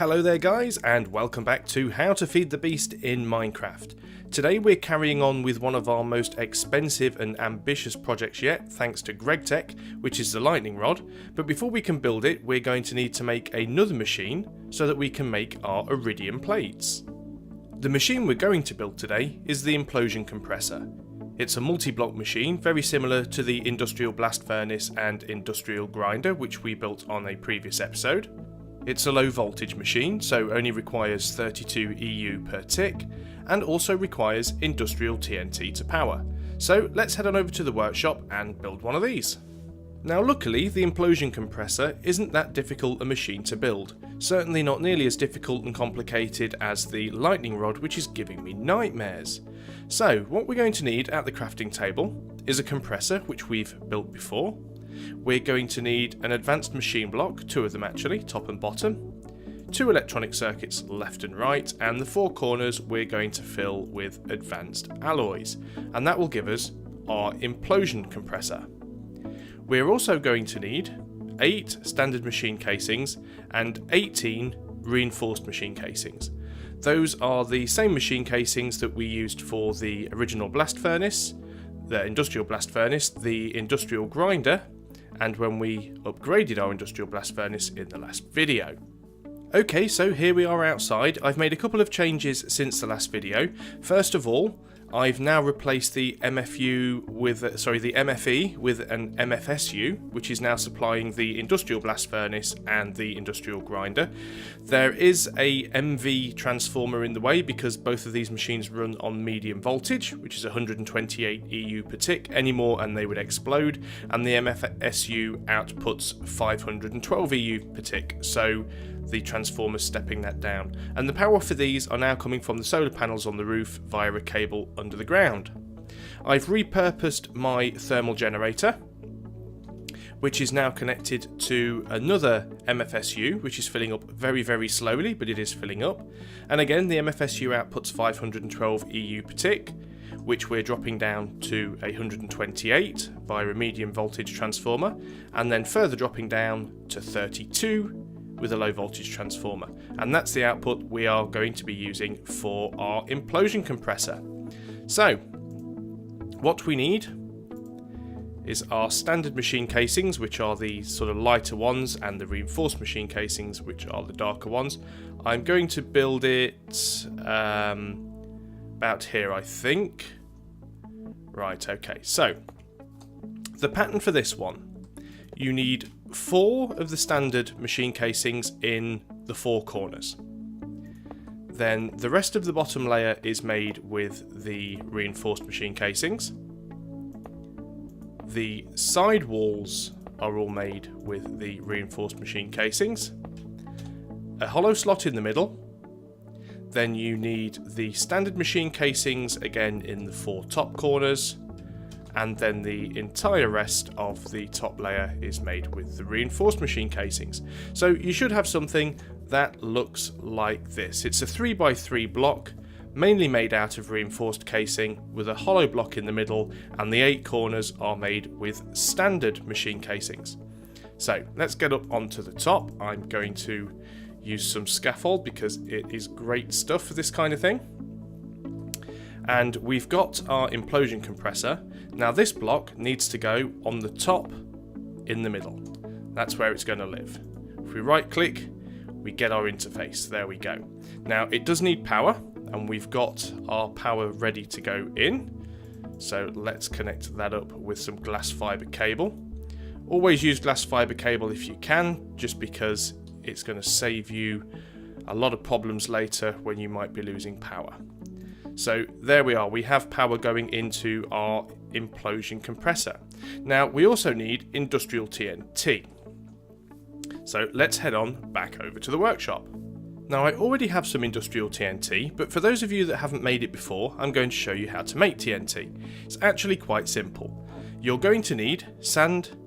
Hello there guys, and welcome back to How to Feed the Beast in Minecraft. Today we're carrying on with one of our most expensive and ambitious projects yet, thanks to Gregtech, which is the lightning rod, but before we can build it we're going to need to make another machine so that we can make our iridium plates. The machine we're going to build today is the Implosion Compressor. It's a multi-block machine, very similar to the Industrial Blast Furnace and Industrial Grinder, which we built on a previous episode. It's a low voltage machine, so only requires 32 EU per tick, and also requires industrial TNT to power. So let's head on over to the workshop and build one of these. Now luckily the Implosion Compressor isn't that difficult a machine to build, certainly not nearly as difficult and complicated as the lightning rod, which is giving me nightmares. So what we're going to need at the crafting table is a compressor, which we've built before. We're going to need an advanced machine block, two of them actually, top and bottom, two electronic circuits left and right, and the four corners we're going to fill with advanced alloys, and that will give us our Implosion Compressor. We're also going to need 8 standard machine casings and 18 reinforced machine casings. Those are the same machine casings that we used for the original blast furnace, the industrial blast furnace, the industrial grinder, and when we upgraded our industrial blast furnace in the last video. Okay, so here we are outside. I've made a couple of changes since the last video. First of all, I've now replaced the MFE with an MFSU, which is now supplying the industrial blast furnace and the industrial grinder. There is a MV transformer in the way because both of these machines run on medium voltage, which is 128 EU per tick. Any more and they would explode, and the MFSU outputs 512 EU per tick, so the transformer's stepping that down. And the power for these are now coming from the solar panels on the roof via a cable under the ground. I've repurposed my thermal generator, which is now connected to another MFSU, which is filling up very, very slowly, but it is filling up. And again, the MFSU outputs 512 EU per tick, which we're dropping down to 128 via a medium voltage transformer, and then further dropping down to 32 with a low voltage transformer. And that's the output we are going to be using for our Implosion Compressor. So, what we need is our standard machine casings, which are the sort of lighter ones, and the reinforced machine casings, which are the darker ones. I'm going to build it about here, I think. Right, okay, so the pattern for this one, you need 4 of the standard machine casings in the 4 corners. Then the rest of the bottom layer is made with the reinforced machine casings. The side walls are all made with the reinforced machine casings. A hollow slot in the middle. Then you need the standard machine casings again in the 4 top corners. And then the entire rest of the top layer is made with the reinforced machine casings. So you should have something that looks like this. It's a 3x3 block, mainly made out of reinforced casing, with a hollow block in the middle, and the 8 corners are made with standard machine casings. So let's get up onto the top. I'm going to use some scaffold because it is great stuff for this kind of thing. And we've got our Implosion Compressor. Now this block needs to go on the top in the middle. That's where it's going to live. If we right click, we get our interface. There we go. Now it does need power, and we've got our power ready to go in. So let's connect that up with some glass fiber cable. Always use glass fiber cable if you can, just because it's going to save you a lot of problems later when you might be losing power. So there we are, we have power going into our Implosion Compressor. Now we also need industrial TNT. So let's head on back over to the workshop. Now I already have some industrial TNT, but for those of you that haven't made it before, I'm going to show you how to make TNT. It's actually quite simple. You're going to need sand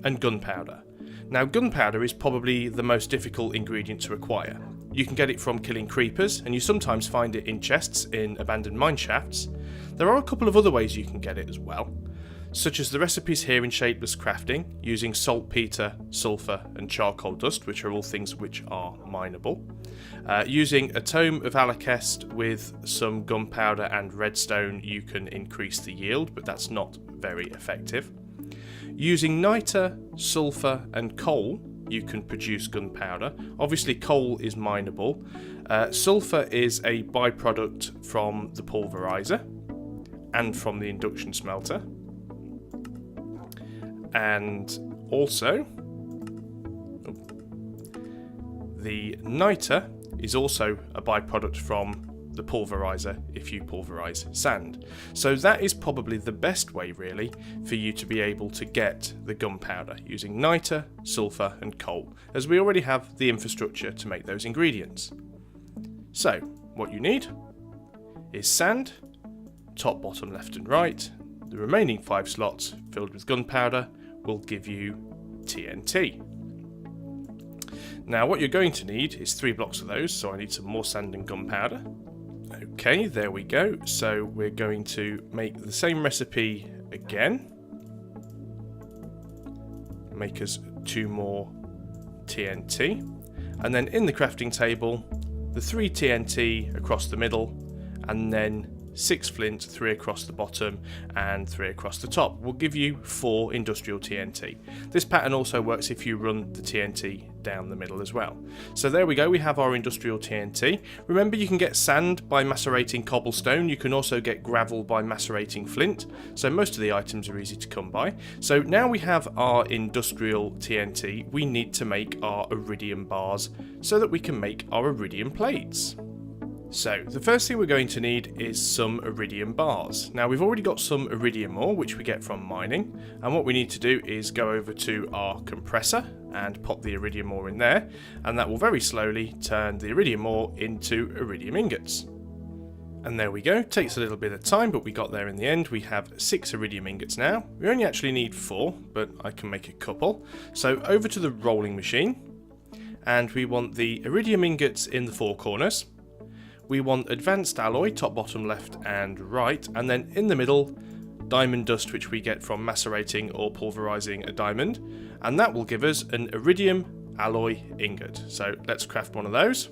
and gunpowder. Now gunpowder is probably the most difficult ingredient to acquire. You can get it from killing creepers, and you sometimes find it in chests in abandoned mine shafts. There are a couple of other ways you can get it as well. such as the recipes here in Shapeless Crafting, using saltpeter, sulphur and charcoal dust, which are all things which are mineable. Using a tome of alakest with some gunpowder and redstone, you can increase the yield, but that's not very effective. Using niter, sulphur and coal, you can produce gunpowder. Obviously coal is mineable. Sulphur is a byproduct from the pulverizer and from the induction smelter. And also, the niter is also a byproduct from the pulverizer if you pulverize sand. So that is probably the best way really for you to be able to get the gunpowder, using niter, sulphur and coal, as we already have the infrastructure to make those ingredients. So what you need is sand, top, bottom, left and right. The remaining 5 slots filled with gunpowder will give you TNT. Now what you're going to need is 3 blocks of those, so I need some more sand and gunpowder. Okay, there we go. So we're going to make the same recipe again. Make us 2 more TNT. And then in the crafting table, the 3 TNT across the middle, and then 6 flint, 3 across the bottom and 3 across the top will give you 4 industrial TNT. This pattern also works if you run the TNT down the middle as well. So there we go, we have our industrial TNT. Remember, you can get sand by macerating cobblestone, you can also get gravel by macerating flint, so most of the items are easy to come by. So now we have our industrial TNT, we need to make our iridium bars so that we can make our iridium plates. So the first thing we're going to need is some iridium bars. Now we've already got some iridium ore which we get from mining, and what we need to do is go over to our compressor and pop the iridium ore in there, and that will very slowly turn the iridium ore into iridium ingots. And there we go, takes a little bit of time but we got there in the end. We have 6 iridium ingots now. We only actually need 4, but I can make a couple. So over to the rolling machine, and we want the iridium ingots in the 4 corners. We want advanced alloy, top, bottom, left and right, and then in the middle, diamond dust, which we get from macerating or pulverizing a diamond, and that will give us an iridium alloy ingot. So let's craft one of those.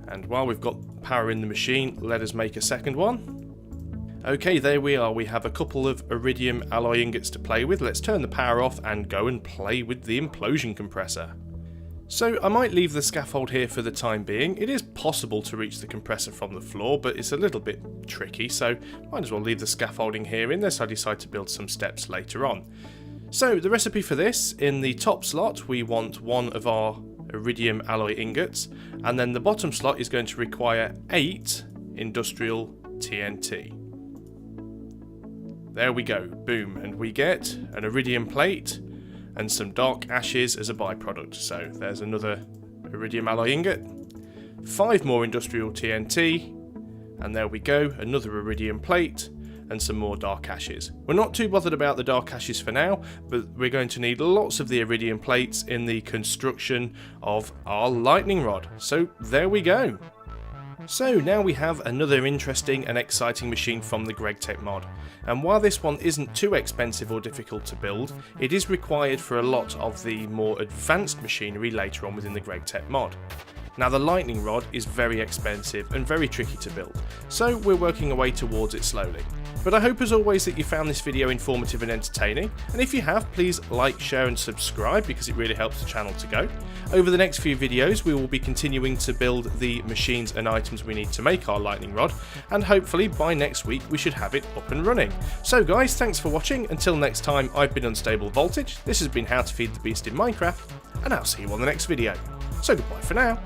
And while we've got power in the machine, let us make a second one. Okay, there we are, we have a couple of iridium alloy ingots to play with. Let's turn the power off and go and play with the Implosion Compressor. So I might leave the scaffold here for the time being. It is possible to reach the compressor from the floor, but it's a little bit tricky, so might as well leave the scaffolding here unless I decide to build some steps later on. So the recipe for this, in the top slot we want 1 of our iridium alloy ingots, and then the bottom slot is going to require 8 industrial TNT. There we go, boom, and we get an iridium plate and some dark ashes as a byproduct. So there's another iridium alloy ingot, 5 more industrial TNT, and there we go, another iridium plate and some more dark ashes. We're not too bothered about the dark ashes for now, but we're going to need lots of the iridium plates in the construction of our lightning rod. So there we go. So now we have another interesting and exciting machine from the Gregtech mod, and while this one isn't too expensive or difficult to build, it is required for a lot of the more advanced machinery later on within the Gregtech mod. Now the lightning rod is very expensive and very tricky to build, so we're working our way towards it slowly. But I hope as always that you found this video informative and entertaining, and if you have, please like, share and subscribe because it really helps the channel to go. Over the next few videos we will be continuing to build the machines and items we need to make our lightning rod, and hopefully by next week we should have it up and running. So guys, thanks for watching. Until next time, I've been UnstableVoltage, this has been How to Feed the Beast in Minecraft, and I'll see you on the next video. So goodbye for now.